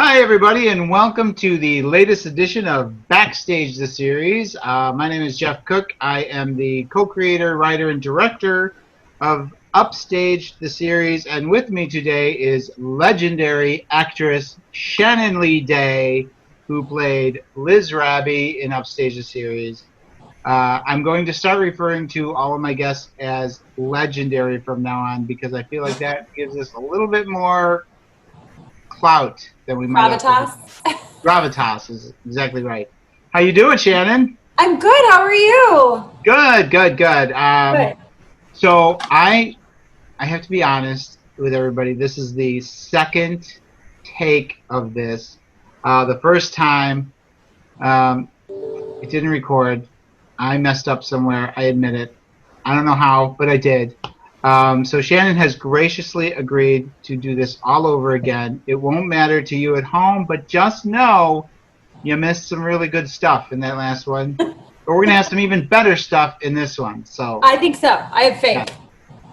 Hi, everybody, and welcome to the latest edition of Backstage, the series. My name is Jeff Cook. I am the co-creator, writer, and director of Upstaged, the series, and with me today is legendary actress Shannon Lee Day, who played Liz Rabbie in Upstaged, the series. I'm going to start referring to all of my guests as legendary from now on because I feel like that gives us a little bit more clout than we might Gravitas. Gravitas is exactly right. How you doing, Shannon? I'm good. How are you? Good. Good. So I have to be honest with everybody. This is the second take of this. The first time it didn't record. I messed up somewhere. I admit it. I don't know how, but I did. So Shannon has graciously agreed to do this all over again. It won't matter to you at home, but just know you missed some really good stuff in that last one. But we're going to have some even better stuff in this one. So I think so. I have faith. Yeah.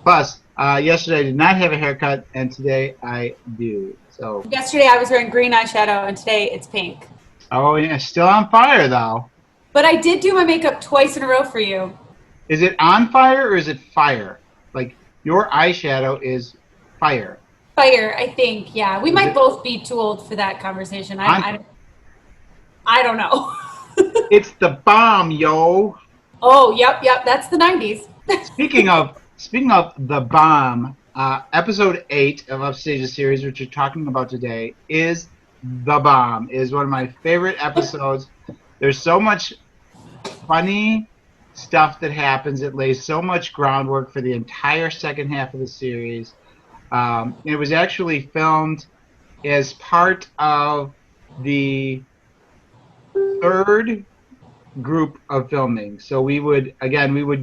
Plus, yesterday I did not have a haircut, and today I do. So Yesterday I was wearing green eyeshadow, and today it's pink. Oh, yeah, still on fire, though. But I did do my makeup twice in a row for you. Is it on fire or is it fire? Like, your eyeshadow is fire. Fire, I think. Yeah, we might both be too old for that conversation. I don't know. It's the bomb, yo. Oh, yep. That's the 90s. Speaking of the bomb, episode 8 of Upstage the series, which we're talking about today, is the bomb. It is one of my favorite episodes. There's so much funny stuff that happens. It lays so much groundwork for the entire second half of the series. It was actually filmed as part of the third group of filming. So we would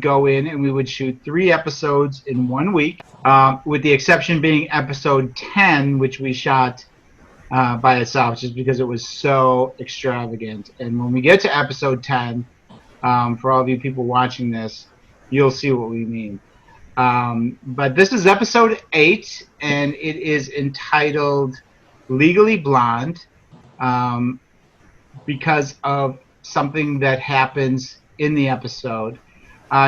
go in and we would shoot 3 episodes in 1 week, with the exception being episode 10, which we shot by itself just because it was so extravagant. And when we get to episode 10, for all of you people watching this, you'll see what we mean. But this is episode 8, and it is entitled Legally Blonde, because of something that happens in the episode.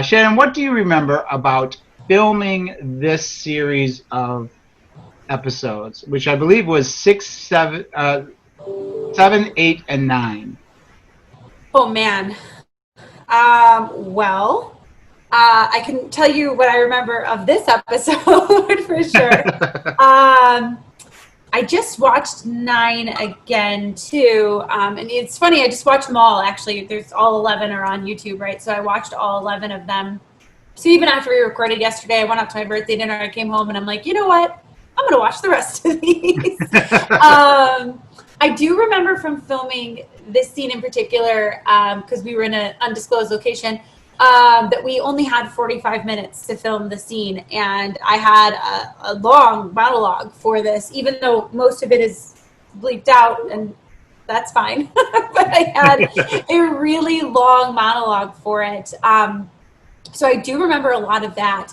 Shannon, what do you remember about filming this series of episodes, which I believe was 7, 8, and 9? Oh, man. I can tell you what I remember of this episode for sure. I just watched 9 again too, and it's funny. I just watched them all. Actually, there's all 11 are on YouTube, right? So I watched all 11 of them. So even after we recorded yesterday, I went out to my birthday dinner. I came home and I'm like, you know what? I'm gonna watch the rest of these. I do remember from filming this scene in particular, because we were in an undisclosed location, that we only had 45 minutes to film the scene, and I had a long monologue for this, even though most of it is bleeped out, and that's fine. But I had a really long monologue for it. So I do remember a lot of that.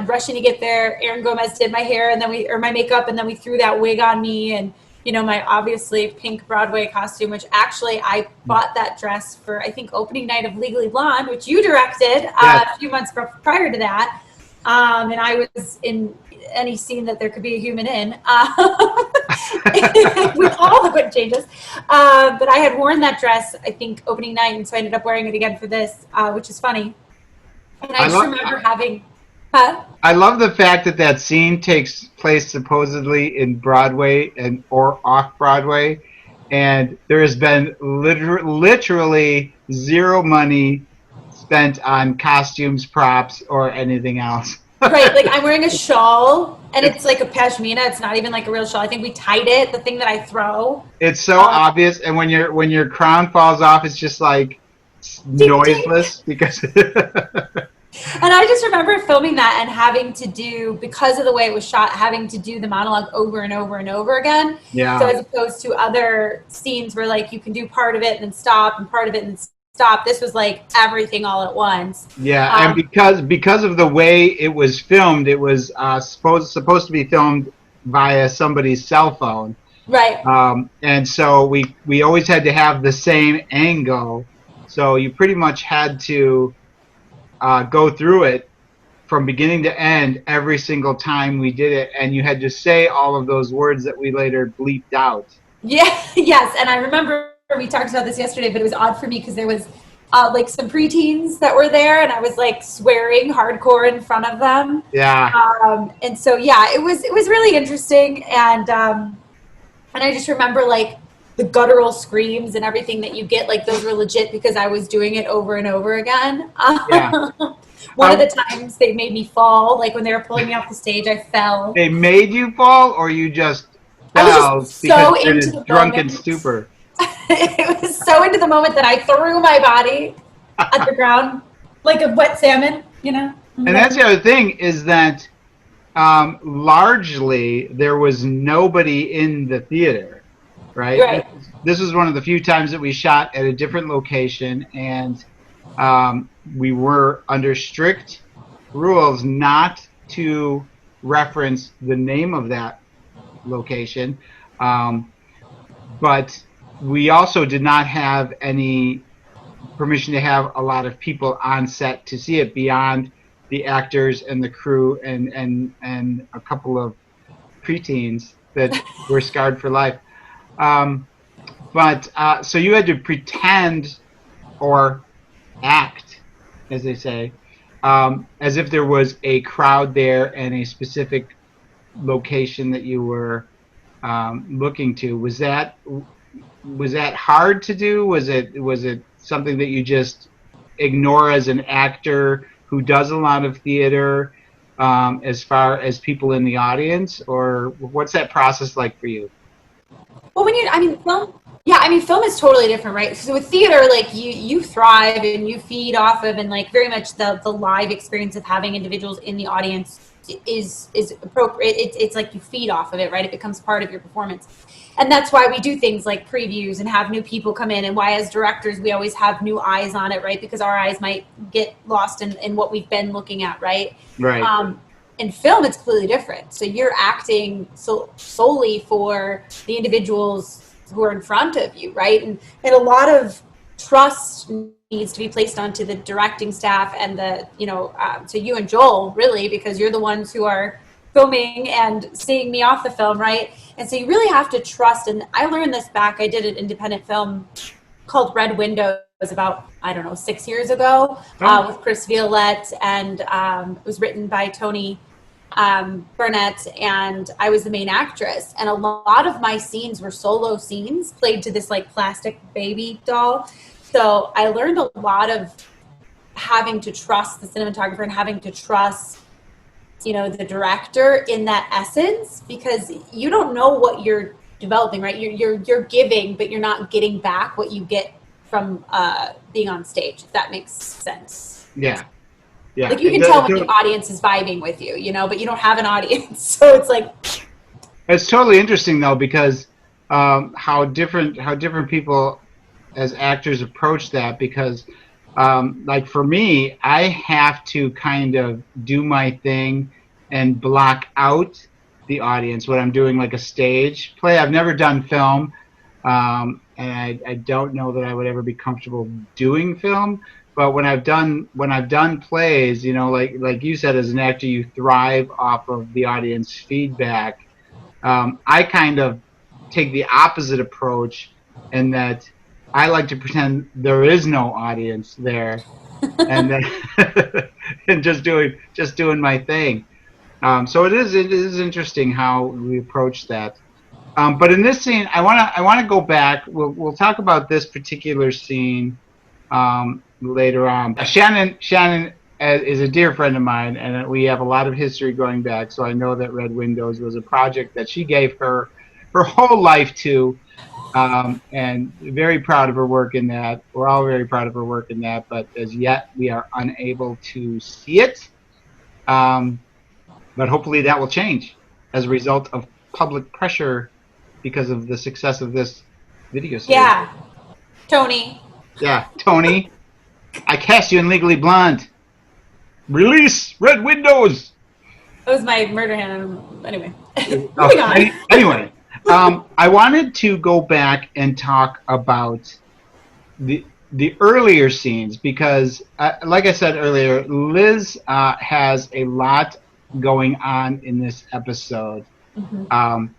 Rushing to get there. Aaron Gomez did my hair and then my makeup, and then we threw that wig on me, and my obviously pink Broadway costume, which actually I bought that dress for, I think, opening night of Legally Blonde, which you directed a few months prior to that. And I was in any scene that there could be a human in, with all the quick changes. But I had worn that dress, I think, opening night, and so I ended up wearing it again for this, which is funny. And I just remember having... Huh? I love the fact that scene takes place supposedly in Broadway or off Broadway, and there has been literally zero money spent on costumes, props, or anything else. Right, like I'm wearing a shawl, and it's like a pashmina. It's not even like a real shawl. I think we tied it, the thing that I throw. It's so obvious, and when your crown falls off, it's just like noiseless because. And I just remember filming that and having to do, because of the way it was shot, having to do the monologue over and over and over again. Yeah. So as opposed to other scenes where like you can do part of it and then stop and part of it and stop, this was like everything all at once. Yeah, and because of the way it was filmed, it was supposed to be filmed via somebody's cell phone. Right. And so we always had to have the same angle. So you pretty much had to go through it from beginning to end every single time we did it, and you had to say all of those words that we later bleeped out. Yeah, yes. And I remember we talked about this yesterday, but it was odd for me because there was like some preteens that were there, and I was like swearing hardcore in front of them. Yeah, And so yeah, it was really interesting, and I just remember like the guttural screams and everything that you get, like those were legit because I was doing it over and over again. yeah. One of the times they made me fall, like when they were pulling me off the stage, I fell. They made you fall, or you just I was fell just because so you're in into a the drunken moment. stupor. It was so into the moment that I threw my body at the ground like a wet salmon, you know? And that's the other thing is that largely there was nobody in the theater, right? Right. This was one of the few times that we shot at a different location, and we were under strict rules not to reference the name of that location. Um, but we also did not have any permission to have a lot of people on set to see it beyond the actors and the crew and a couple of preteens that were scarred for life. Um, but so you had to pretend or act, as they say, as if there was a crowd there and a specific location that you were looking to. Was that hard to do? Was it something that you just ignore as an actor who does a lot of theater, as far as people in the audience, or what's that process like for you? Well, I mean, film, yeah, I mean, film is totally different, right? So with theater, like you thrive and you feed off of, and like very much the live experience of having individuals in the audience is appropriate. It's like you feed off of it, right? It becomes part of your performance, and that's why we do things like previews and have new people come in, and why as directors we always have new eyes on it, right? Because our eyes might get lost in what we've been looking at, right? Right. In film it's completely different, so you're acting solely for the individuals who are in front of you, right? And a lot of trust needs to be placed onto the directing staff and to you and Joel, really, because you're the ones who are filming and seeing me off the film, right? And so you really have to trust. And I learned this back, I did an independent film called Red Windows about, I don't know, 6 years ago, with Chris Violette, and it was written by Tony Burnett, and I was the main actress. And a lot of my scenes were solo scenes played to this like plastic baby doll. So I learned a lot of having to trust the cinematographer and having to trust, the director in that essence, because you don't know what you're developing, right? You're giving, but you're not getting back what you get from being on stage, if that makes sense. Yeah. Yeah. Like you can tell when the audience is vibing with you, but you don't have an audience. So it's like, It's totally interesting though, because how different people as actors approach that, because like for me, I have to kind of do my thing and block out the audience when I'm doing like a stage play. I've never done film, and I don't know that I would ever be comfortable doing film. But when I've done plays, like you said, as an actor, you thrive off of the audience feedback. I kind of take the opposite approach, in that I like to pretend there is no audience there, and then and just doing my thing. So it is interesting how we approach that. But in this scene, I wanna go back. We'll talk about this particular scene later on. Shannon is a dear friend of mine, and we have a lot of history going back. So I know that Red Windows was a project that she gave her whole life to, and very proud of her work in that. We're all very proud of her work in that, but as yet we are unable to see it. But hopefully that will change as a result of public pressure because of the success of this video series. yeah, Tony. Yeah, Tony, I cast you in Legally Blonde. Release Red Windows. That was my murder hand. Anyway, moving on. Anyway, I wanted to go back and talk about the earlier scenes because, like I said earlier, Liz has a lot going on in this episode, Mm-hmm. um,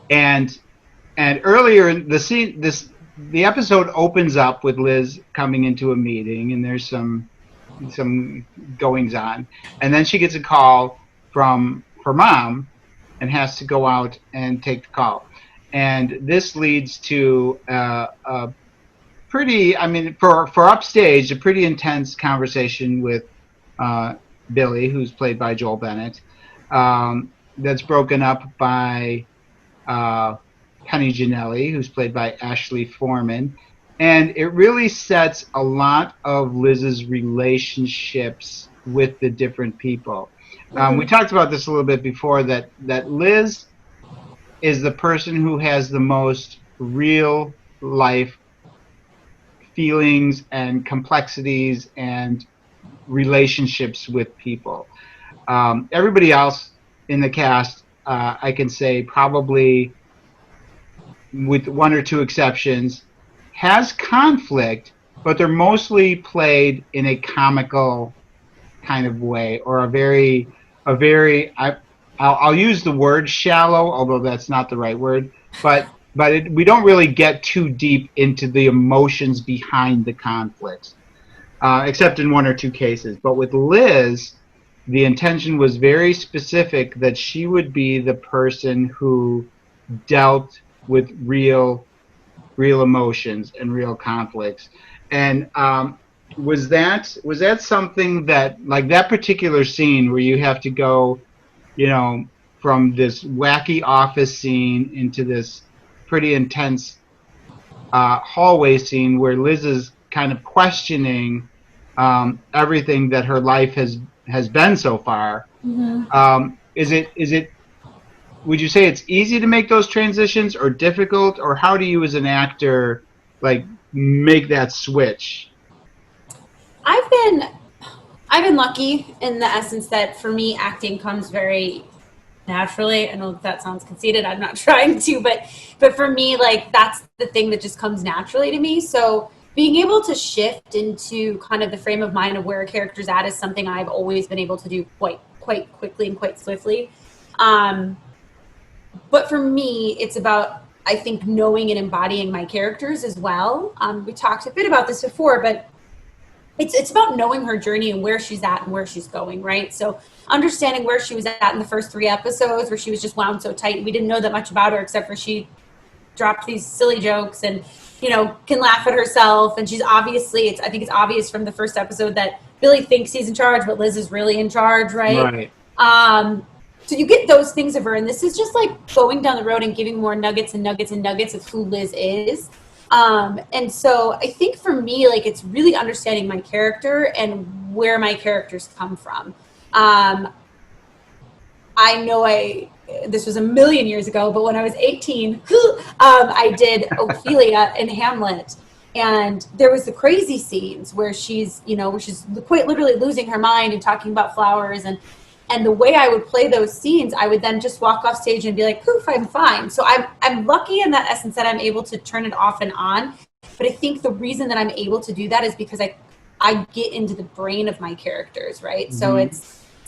and earlier the episode opens up with Liz coming into a meeting, and there's some goings on, and then she gets a call from her mom and has to go out and take the call, and this leads to a pretty, I mean, for Upstage, a pretty intense conversation with uh, Billy, who's played by Joel Bennett, that's broken up by uh, Penny Janelli, who's played by Ashley Foreman. And it really sets a lot of Liz's relationships with the different people. We talked about this a little bit before, that Liz is the person who has the most real life feelings and complexities and relationships with people. Everybody else in the cast, I can say probably with one or two exceptions, has conflict, but they're mostly played in a comical kind of way, or I'll use the word shallow, although that's not the right word, but we don't really get too deep into the emotions behind the conflicts, except in one or two cases. But with Liz, the intention was very specific that she would be the person who dealt with real emotions and real conflicts. And was that something that, like that particular scene where you have to go, from this wacky office scene into this pretty intense hallway scene where Liz is kind of questioning everything that her life has been so far? Mm-hmm. Is it would you say it's easy to make those transitions, or difficult, or how do you as an actor like make that switch? I've been I've been lucky in the essence that for me acting comes very naturally. I know that sounds conceited. I'm not trying to, but for me, like that's the thing that just comes naturally to me. So being able to shift into kind of the frame of mind of where a character's at is something I've always been able to do quite quickly and quite swiftly. Um, but for me, it's about I think knowing and embodying my characters as well. We talked a bit about this before, but it's about knowing her journey and where she's at and where she's going, right? So understanding where she was at in the first 3 episodes, where she was just wound so tight, we didn't know that much about her except for she dropped these silly jokes and can laugh at herself, and she's obviously I think it's obvious from the first episode that Billy thinks he's in charge, but Liz is really in charge, right? Right. So you get those things of her, and this is just like going down the road and giving more nuggets and nuggets and nuggets of who Liz is. And so I think for me, like it's really understanding my character and where my characters come from. I know this was a million years ago, but when I was 18, I did Ophelia in Hamlet. And there was the crazy scenes where she's quite literally losing her mind and talking about flowers, and the way I would play those scenes, I would then just walk off stage and be like, poof, I'm fine. So I'm lucky in that essence that I'm able to turn it off and on. But I think the reason that I'm able to do that is because I get into the brain of my characters, right? Mm-hmm. So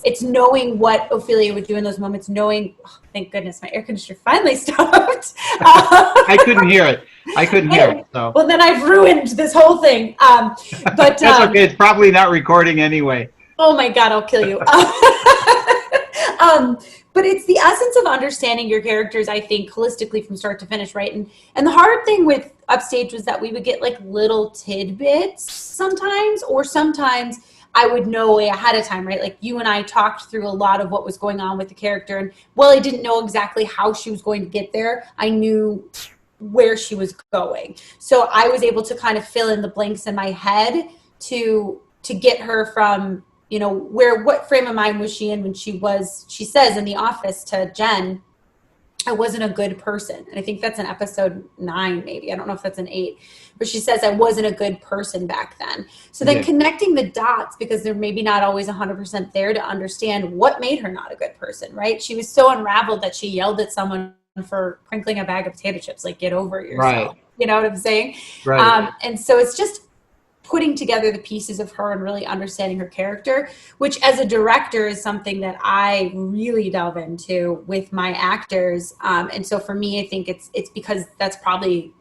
it's knowing what Ophelia would do in those moments, knowing, thank goodness, my air conditioner finally stopped. I couldn't hear it. So. Well, then I've ruined this whole thing. But that's okay. It's probably not recording anyway. Oh my God, I'll kill you. But it's the essence of understanding your characters, I think, holistically from start to finish, right? And the hard thing with Upstage was that we would get like little tidbits sometimes, or sometimes I would know way ahead of time, right? Like you and I talked through a lot of what was going on with the character, and while I didn't know exactly how she was going to get there, I knew where she was going. So I was able to kind of fill in the blanks in my head to get her from what frame of mind was she in when she says in the office to Jen, I wasn't a good person. And I think that's in episode 9, maybe. I don't know if that's an 8. But she says, I wasn't a good person back then. So then connecting the dots, because they're maybe not always 100% there to understand what made her not a good person, right? She was so unraveled that she yelled at someone for crinkling a bag of potato chips. Like, get over yourself. Right. You know what I'm saying? Right. And so it's just putting together the pieces of her and really understanding her character, which as a director is something that I really delve into with my actors. And so for me, I think it's because that's probably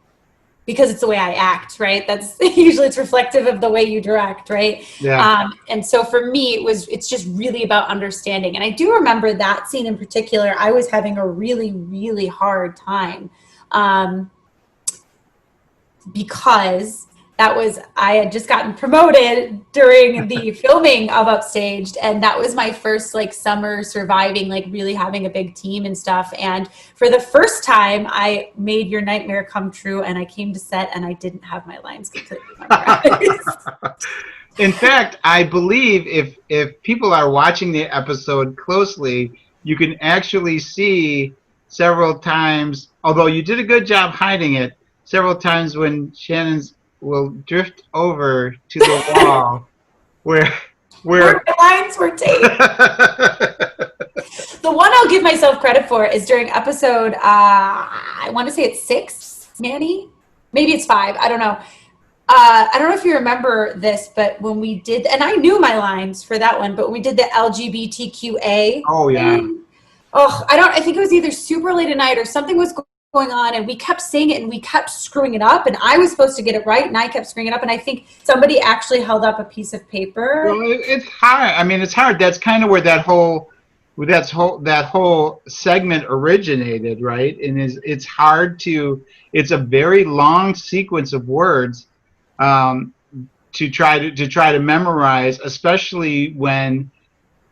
because it's the way I act, right? That's usually it's reflective of the way you direct, right? Yeah. And so for me, it's just really about understanding. And I do remember that scene in particular. I was having a really, really hard time because I had just gotten promoted during the filming of Upstaged, and that was my first like summer surviving, like really having a big team and stuff. And for the first time, I made your nightmare come true, and I came to set and I didn't have my lines completely memorized. In fact, I believe if people are watching the episode closely, you can actually see several times, although you did a good job hiding it, several times when Shannon's will drift over to the wall where Where my lines were taped. The one I'll give myself credit for is during episode, I want to say it's 6, Manny? Maybe it's 5. I don't know. I don't know if you remember this, but when we did, and I knew my lines for that one, but when we did the LGBTQA Oh yeah. thing, I think it was either super late at night or something was going on, and we kept saying it and we kept screwing it up, and I was supposed to get it right and I kept screwing it up, and I think somebody actually held up a piece of paper. Well, it's hard. I mean, it's hard. That's kind of where that whole segment originated, right? And it's hard to. It's a very long sequence of words to try to memorize, especially when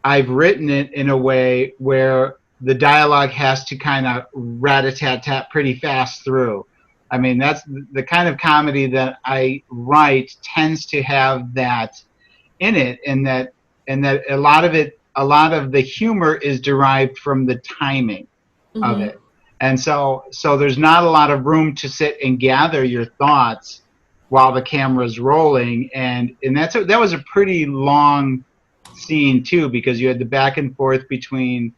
I've written it in a way where the dialogue has to kind of rat-a-tat-tat pretty fast through. I mean, that's the kind of comedy that I write tends to have that in it, and that a lot of the humor is derived from the timing of it. And so there's not a lot of room to sit and gather your thoughts while the camera's rolling, and that was a pretty long scene too, because you had the back and forth between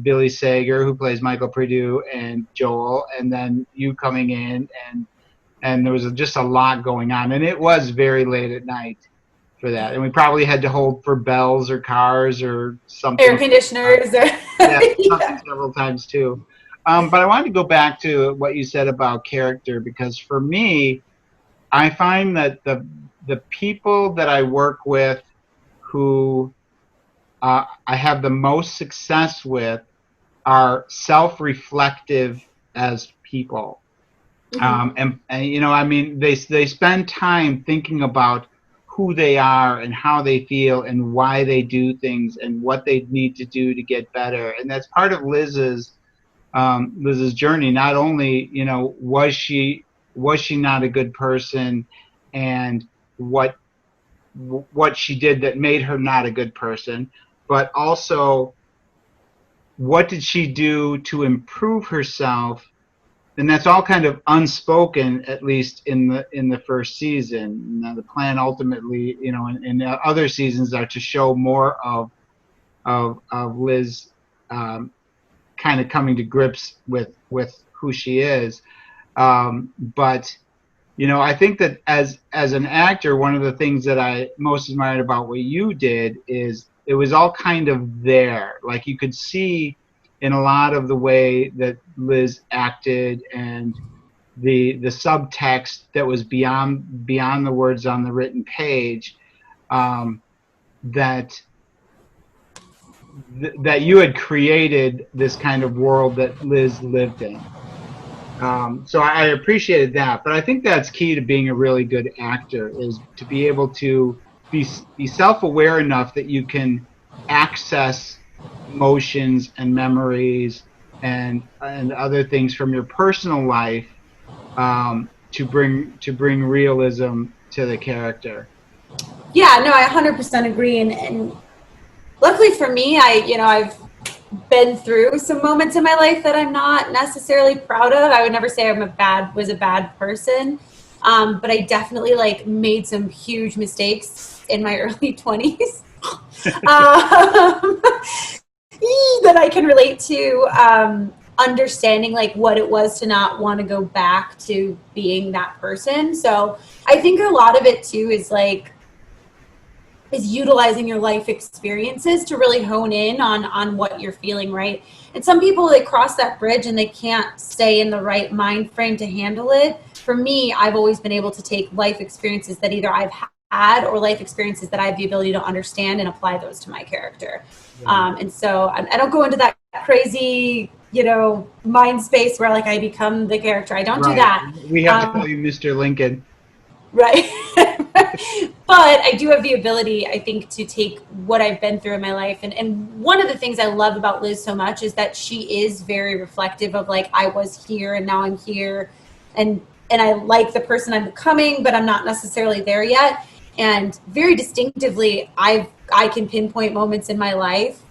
Billy Sager, who plays Michael Perdue, and Joel, and then you coming in, and there was just a lot going on, and it was very late at night for that, and we probably had to hold for bells or cars or something, air conditioners, something several times too. But I wanted to go back to what you said about character, because for me, I find that the people that I work with who I have the most success with are self-reflective as people. And you know, I mean, they spend time thinking about who they are and how they feel and why they do things and what they need to do to get better. And that's part of Liz's journey. Not only, you know, was she not a good person, and what she did that made her not a good person, but also what did she do to improve herself. And that's all kind of unspoken, at least in the first season. Now, the plan ultimately, you know, in the other seasons are to show more of Liz kind of coming to grips with who she is. But you know, I think that as an actor, one of the things that I most admired about what you did is it was all kind of there. Like, you could see in a lot of the way that Liz acted and the subtext that was beyond the words on the written page, that you had created this kind of world that Liz lived in. So I appreciated that, but I think that's key to being a really good actor, is to be able to be self-aware enough that you can access emotions and memories and other things from your personal life to bring realism to the character. Yeah, no, I 100% agree, and luckily for me, I've been through some moments in my life that I'm not necessarily proud of. I would never say was a bad person, but I definitely made some huge mistakes in my early 20s that I can relate to. understanding like what it was to not want to go back to being that person. So I think a lot of it too is utilizing your life experiences to really hone in on what you're feeling, right? And some people, they cross that bridge and they can't stay in the right mind frame to handle it. For me, I've always been able to take life experiences that either I've had or life experiences that I have the ability to understand and apply those to my character. Yeah. And so I don't go into that crazy, mind space where like I become the character. I don't do that. We have to call you Mr. Lincoln. Right. But I do have the ability, I think, to take what I've been through in my life. And one of the things I love about Liz so much is that she is very reflective of like, I was here and now I'm here. And I like the person I'm becoming, but I'm not necessarily there yet. And very distinctively, I can pinpoint moments in my life,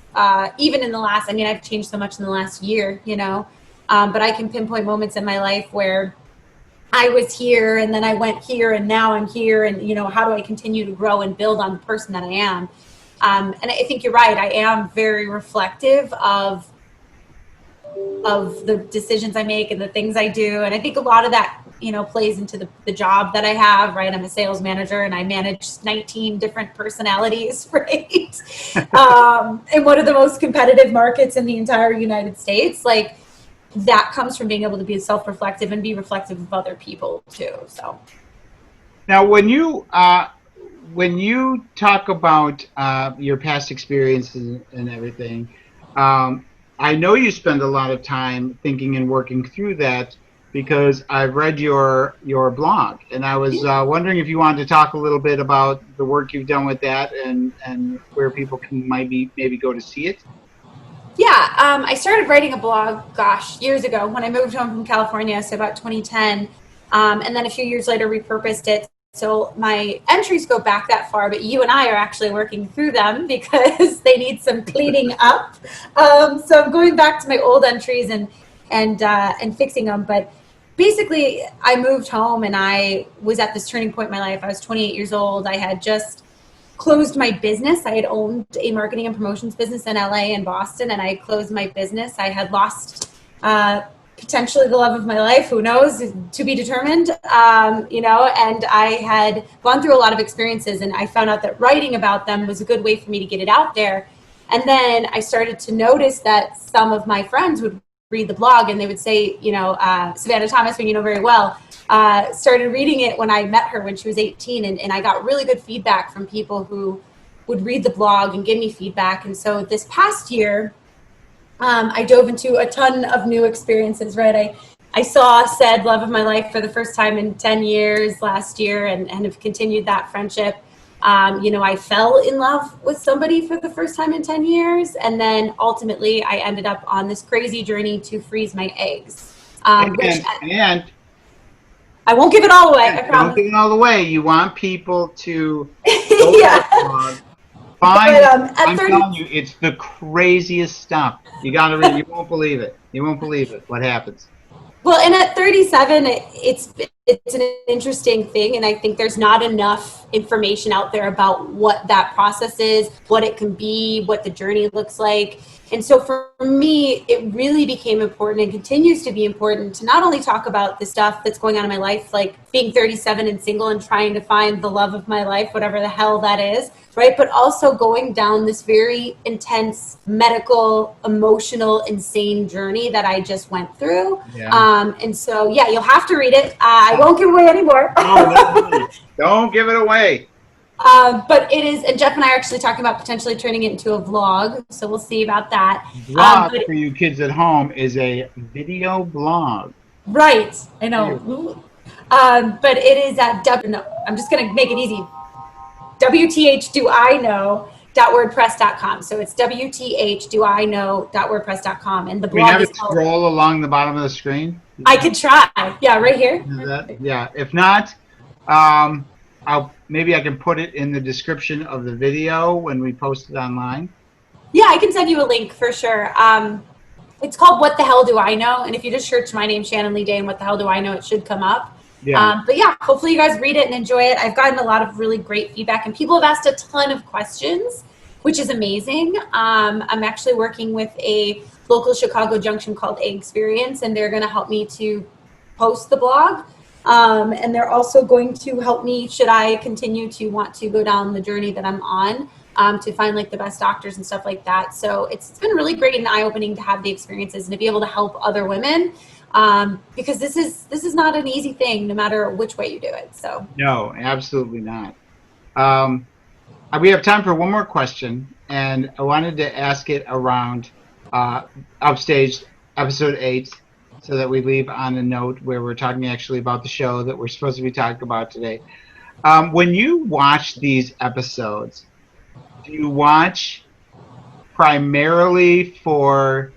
even in the last, I've changed so much in the last year, but I can pinpoint moments in my life where I was here and then I went here and now I'm here, and how do I continue to grow and build on the person that I am? And I think you're right. I am very reflective of the decisions I make and the things I do. And I think a lot of that, plays into the job that I have, right? I'm a sales manager and I manage 19 different personalities, right? In one of the most competitive markets in the entire United States. Like, that comes from being able to be self-reflective and be reflective of other people too. So now when you talk about your past experiences and everything, I know you spend a lot of time thinking and working through that, because I've read your blog, and I was wondering if you wanted to talk a little bit about the work you've done with that and where people can maybe go to see it. Yeah, I started writing a blog, years ago when I moved home from California, so about 2010, and then a few years later repurposed it. So my entries go back that far, but you and I are actually working through them because they need some cleaning up. So I'm going back to my old entries and fixing them. But basically, I moved home and I was at this turning point in my life. I was 28 years old. I had just closed my business. I had owned a marketing and promotions business in LA and Boston, and I closed my business. I had lost potentially the love of my life, who knows, to be determined, and I had gone through a lot of experiences, and I found out that writing about them was a good way for me to get it out there. And then I started to notice that some of my friends would read the blog and they would say, Savannah Thomas, who you know very well, started reading it when I met her when she was 18, and I got really good feedback from people who would read the blog and give me feedback. And so this past year, I dove into a ton of new experiences, right? I saw said love of my life for the first time in 10 years last year, and have continued that friendship. I fell in love with somebody for the first time in 10 years. And then ultimately I ended up on this crazy journey to freeze my eggs. And I won't give it all away, I promise. Don't give it all away. You want people to yeah. I'm telling you, it's the craziest stuff. You got to read. You won't believe it. You won't believe it. What happens? Well, and at 37, it's an interesting thing, and I think there's not enough information out there about what that process is, what it can be, what the journey looks like. And so for me, it really became important and continues to be important to not only talk about the stuff that's going on in my life, like being 37 and single and trying to find the love of my life, whatever the hell that is, right? But also going down this very intense medical, emotional, insane journey that I just went through. Yeah. And so, yeah, you'll have to read it. I won't give away anymore. No, don't give it away. But it is, and Jeff and I are actually talking about potentially turning it into a vlog, so we'll see about that. Vlog, for you kids at home, is a video blog. Right, I know. But it is at I'm just going to make it easy. WTHDoIKnow.wordpress.com. So it's WTHDoIKnow.wordpress.com, and the blog have it scroll along the bottom of the screen. I could try. Yeah, right here. Yeah. If not, maybe I can put it in the description of the video when we post it online. Yeah, I can send you a link for sure. It's called What the Hell Do I Know? And if you just search my name, Shannon Lee Day, and What the Hell Do I Know, it should come up. Yeah. But yeah, hopefully you guys read it and enjoy it. I've gotten a lot of really great feedback, and people have asked a ton of questions, which is amazing. I'm actually working with a local Chicago junction called A Experience, and they're going to help me to post the blog. And they're also going to help me should I continue to want to go down the journey that I'm on, to find like the best doctors and stuff like that. So it's been really great and eye-opening to have the experiences and to be able to help other women, because this is not an easy thing, no matter which way you do it. So No, absolutely not. We have time for one more question, and I wanted to ask it around Upstaged episode 8, so that we leave on a note where we're talking actually about the show that we're supposed to be talking about today. When you watch these episodes, do you watch primarily for,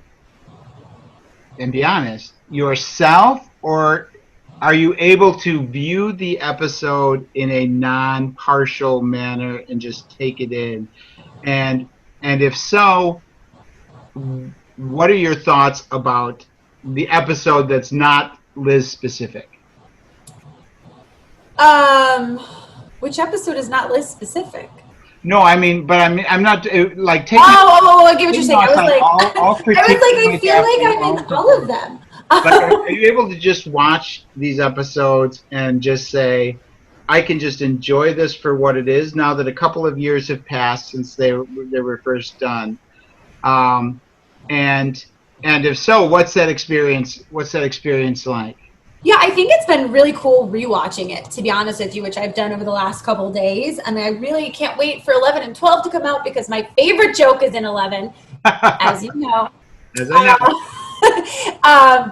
and be honest, yourself, or are you able to view the episode in a non-partial manner and just take it in? And if so, what are your thoughts about the episode that's not Liz specific? Which episode is not Liz specific? No, I mean, but I'm not like taking. I get what you're saying. I was like, all I feel like I'm in all of them. Like, are you able to just watch these episodes and just say, I can just enjoy this for what it is now that a couple of years have passed since they were first done? And if so, what's that experience like? Yeah, I think it's been really cool rewatching it, to be honest with you, which I've done over the last couple of days. And I really can't wait for 11 and 12 to come out, because my favorite joke is in 11, as you know. As I know.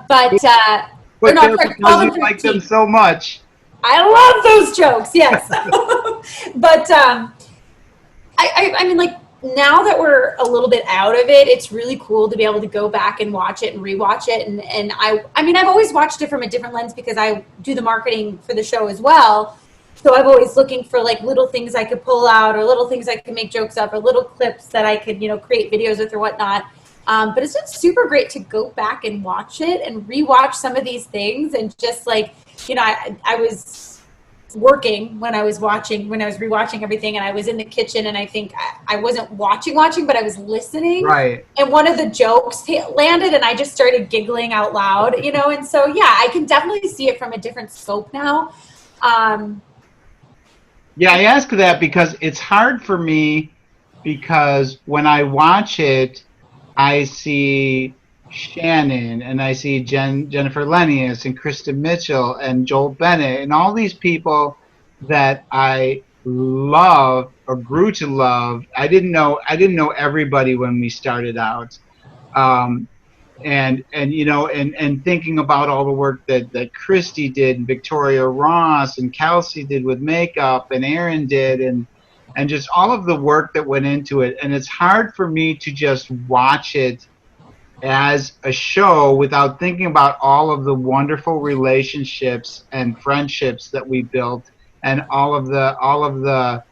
But because you like them so much. I love those jokes, yes. But I mean, like, now that we're a little bit out of it, it's really cool to be able to go back and watch it and rewatch it. And I mean, I've always watched it from a different lens because I do the marketing for the show as well. So I'm always looking for like little things I could pull out, or little things I could make jokes of, or little clips that I could, create videos with or whatnot. But it's been super great to go back and watch it and rewatch some of these things, and just like, I was working when I was rewatching everything, and I was in the kitchen, and I think I wasn't watching, but I was listening. Right. And one of the jokes landed, and I just started giggling out loud, and so, yeah, I can definitely see it from a different scope now. Yeah, I ask that because it's hard for me, because when I watch it, I see Shannon, and I see Jennifer Lenius and Krista Mitchell and Joel Bennett and all these people that I love or grew to love. I didn't know everybody when we started out, and thinking about all the work that Christy did, and Victoria Ross and Kelsey did with makeup, and Aaron did, and just all of the work that went into it. And it's hard for me to just watch it as a show without thinking about all of the wonderful relationships and friendships that we built, and all of the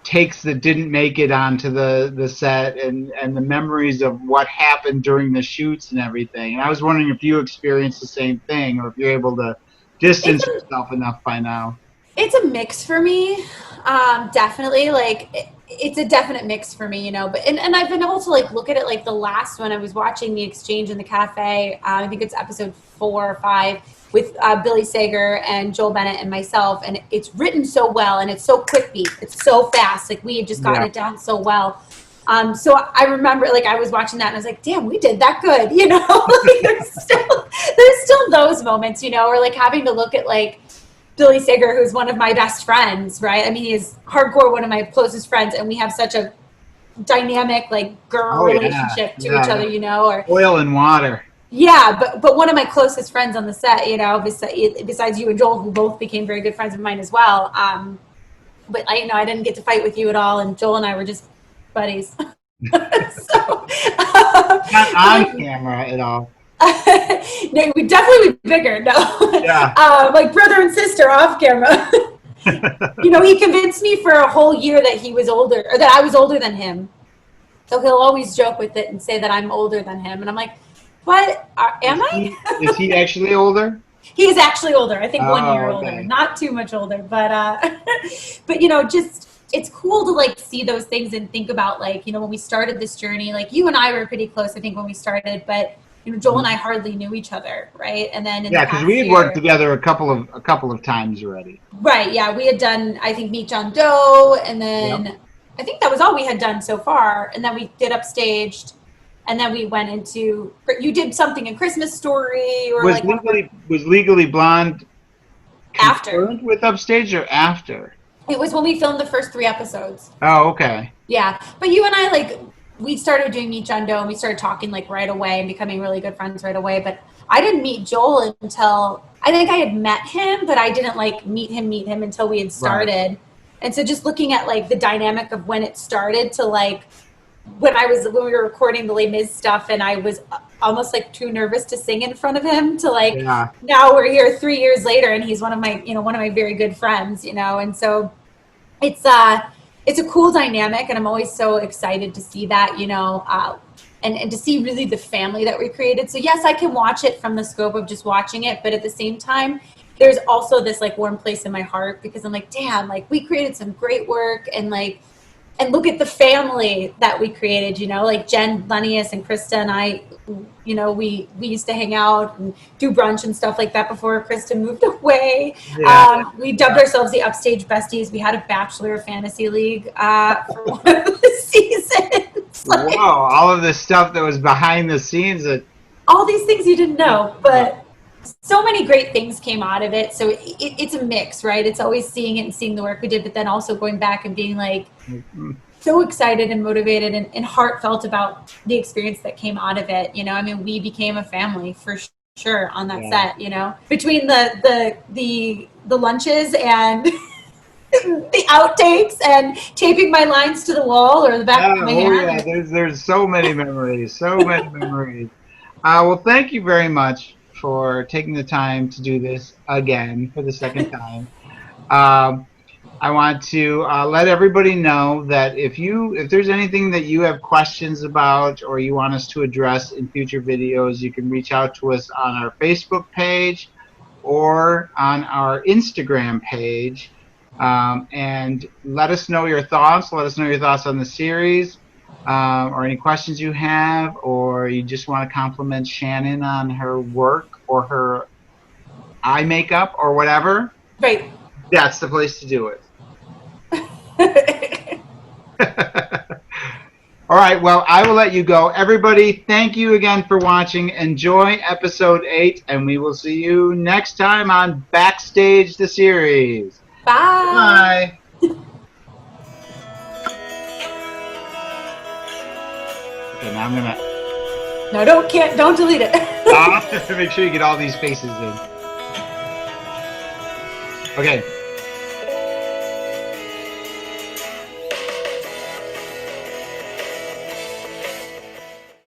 takes that didn't make it onto the set, and the memories of what happened during the shoots and everything. And I was wondering if you experienced the same thing, or if you're able to distance yourself enough by now. It's a mix for me. Definitely, like, it's a definite mix for me, but and I've been able to like look at it, like the last one I was watching, The Exchange in the Cafe, I think it's episode 4 or 5, with Billy Sager and Joel Bennett and myself, and it's written so well, and it's so quick beat, it's so fast, like we had just gotten it down so well. So I remember, like, I was watching that and I was like, damn, we did that good, like, there's still those moments, or like having to look at like Billy Sager, who's one of my best friends, right? I mean, he's hardcore one of my closest friends, and we have such a dynamic, like, girl relationship to each other, or oil and water. Yeah, but one of my closest friends on the set, besides you and Joel, who both became very good friends of mine as well. But I didn't get to fight with you at all, and Joel and I were just buddies. So, not on camera at all. No, we definitely be bigger. No, yeah, like brother and sister off camera. He convinced me for a whole year that he was older, or that I was older than him. So he'll always joke with it and say that I'm older than him, and I'm like, what? Am I? Is he actually older? He is actually older. I think 1 year older, okay. Not too much older, but just it's cool to like see those things and think about like, you know, when we started this journey, like you and I were pretty close, I think, when we started, but you know, Joel and I hardly knew each other, right? And then in the because past we had year, worked together a couple of times already. right? Yeah, we had done, I think, Meet John Doe, and then Yep. I think that was all we had done so far. And then we did Upstaged, and then we went into, you did something in Christmas Story, or like one of our, Was Legally Blonde after. confirmed with Upstage or after? It was when we filmed the first 3 episodes. Oh, okay. Yeah, but you and I, like, we started doing Meet John Doe, and we started talking like right away and becoming really good friends right away. But I didn't meet Joel until, I think I had met him, but I didn't like meet him until we had started. Right. And so just looking at like the dynamic of when it started to like when we were recording the Les Mis stuff, and I was almost like too nervous to sing in front of him, to like, yeah. Now we're here 3 years later, and he's one of my very good friends, you know. And so it's a cool dynamic, and I'm always so excited to see that, you know, and to see really the family that we created. So yes, I can watch it from the scope of just watching it, but at the same time, there's also this like warm place in my heart, because I'm like, damn, like we created some great work, and like, and look at the family that we created, you know, like Jen Lennius and Krista and I, you know, we used to hang out and do brunch and stuff like that before Krista moved away. Yeah. We dubbed ourselves the Upstage Besties. We had a Bachelor Fantasy League for one of the seasons. Like, wow, all of this stuff that was behind the scenes. All these things you didn't know, but so many great things came out of it. So it's a mix, right? It's always seeing it and seeing the work we did, but then also going back and being like so excited and motivated and heartfelt about the experience that came out of it. You know, I mean, we became a family for sure on that set, you know, between the lunches and the outtakes and taping my lines to the wall or the back of my hand. Yeah, there's so many memories, well, thank you very much for taking the time to do this again for the second time. I want to let everybody know that if there's anything that you have questions about or you want us to address in future videos, you can reach out to us on our Facebook page or on our Instagram page, and let us know your thoughts. Let us know your thoughts on the series, or any questions you have, or you just want to compliment Shannon on her work or her eye makeup or whatever. Right. That's the place to do it. All right, well, I will let you go. Everybody, thank you again for watching. Enjoy episode 8, and we will see you next time on Backstage the series. Bye. Bye. Okay, now I'm gonna. No, don't delete it. Make sure you get all these faces in. Okay.